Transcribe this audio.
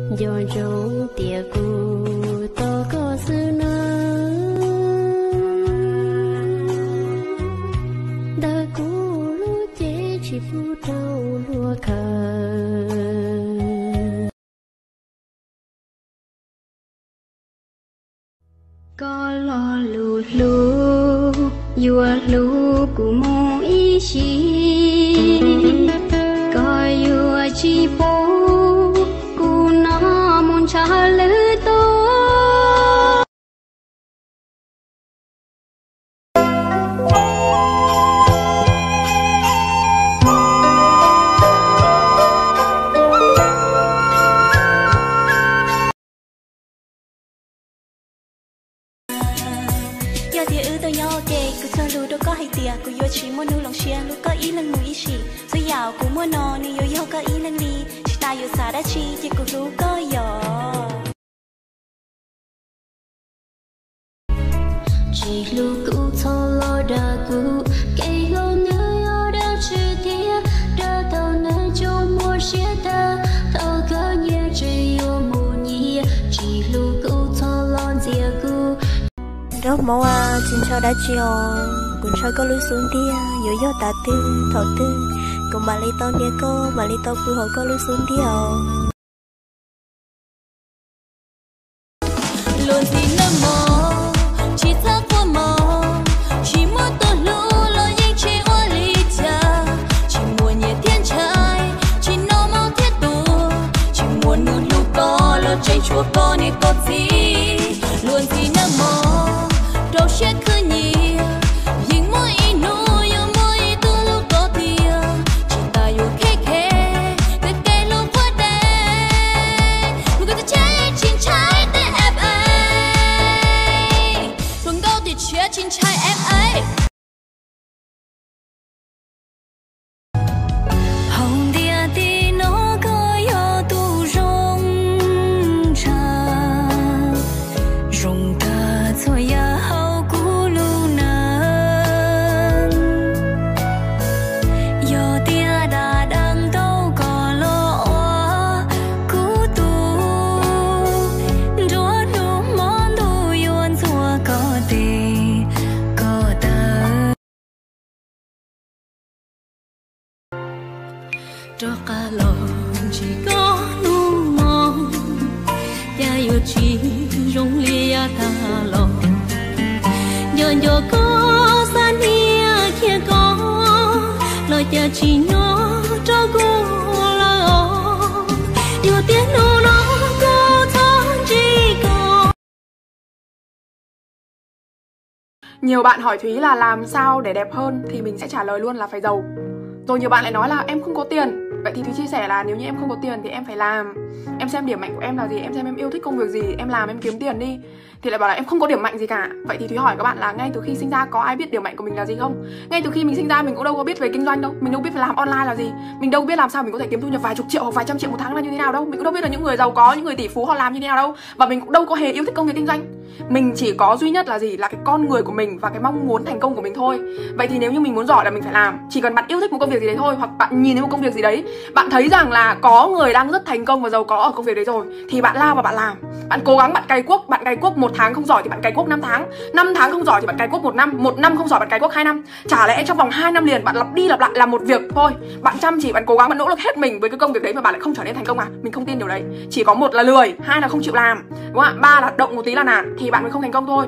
Yo trong tia cu to có sự na đã cu lu chế chỉ phụ trâu lúa khờ có lo lu lu yua lu cu mu ý chí có yua chi po trả lời tôi giờ thì ư tôi nhỏ kề cứ cho lù đâu có hay tiệt cứ yo chỉ muốn nu lòng chia lu có ý lần mũi chỉ rồi giàu cũng muốn nò ni yo có ý lần đi chỉ ta yo xa đã chi chỉ cứ lu có yo chỉ lu cũ thâu lo đa cũ cây lo nhớ yo đã chưa tia đã tao nơi cho mua xe ta thâu có nhớ chỉ yo mua nhia chỉ lu cũ thâu lo dìa cũ đó mẫu xin cho đã chiều cũng cho có lối xuống tia yo ta tư thọ tư cùng bà lấy tao tia cô bà lấy tao cứ hồi có lối xuống tia luôn gì nằm mơ chỉ thắc qua mơ chỉ muốn tôi lưu lo những chuyện oan lý cha chỉ muốn nhẹ thiên trai chỉ nó mau thiết tù chỉ muốn nụ lưu có lo chạy chua có này có gì luôn gì nằm mơ đâu sẽ cứ nhỉ nhưng mỗi nụ yêu mỗi tu lưu có tiền chỉ ta yêu khẽ khẽ cái cây lưu qua đây người ta chạy chín trái để em ấy luôn cao thì chia chín trái em ấy hồng địa thì nó có yêu tu rong trà rong ta thôi ya cho cả lòng chỉ có nu mong ya yêu chỉ rong lia ta lòng nhon yo có san nia kia có lo ya chỉ nó cho cô lo yêu tiếng nu nó cô thon chỉ có. Nhiều bạn hỏi Thúy là làm sao để đẹp hơn thì mình sẽ trả lời luôn là phải giàu. Rồi nhiều bạn lại nói là em không có tiền. Vậy thì Thúy chia sẻ là nếu như em không có tiền thì em phải làm. Em xem điểm mạnh của em là gì, em xem em yêu thích công việc gì, em làm em kiếm tiền đi. Thì lại bảo là em không có điểm mạnh gì cả. Vậy thì Thúy hỏi các bạn là ngay từ khi sinh ra có ai biết điểm mạnh của mình là gì không? Ngay từ khi mình sinh ra mình cũng đâu có biết về kinh doanh đâu. Mình đâu biết phải làm online là gì. Mình đâu biết làm sao mình có thể kiếm thu nhập vài chục triệu hoặc vài trăm triệu một tháng là như thế nào đâu. Mình cũng đâu biết là những người giàu có, những người tỷ phú họ làm như thế nào đâu. Và mình cũng đâu có hề yêu thích công việc kinh doanh. Mình chỉ có duy nhất là gì? Là cái con người của mình và cái mong muốn thành công của mình thôi. Vậy thì nếu như mình muốn giỏi là mình phải làm. Chỉ cần bạn yêu thích một công việc gì đấy thôi, hoặc bạn nhìn thấy một công việc gì đấy, bạn thấy rằng là có người đang rất thành công và giàu có ở công việc đấy rồi, thì bạn lao và bạn làm. Bạn cố gắng, bạn cày cuốc 1 tháng không giỏi thì bạn cày cuốc 5 tháng, 5 tháng không giỏi thì bạn cày cuốc 1 năm, 1 năm không giỏi bạn cày cuốc 2 năm. Chả lẽ trong vòng 2 năm liền bạn lặp đi lặp lại làm một việc thôi, bạn chăm chỉ, bạn cố gắng, bạn nỗ lực hết mình với cái công việc đấy mà bạn lại không trở nên thành công à? Mình không tin điều đấy. Chỉ có một là lười, hai là không chịu làm, đúng không ạ? 3 là động một tí là nản thì bạn mới không thành công thôi.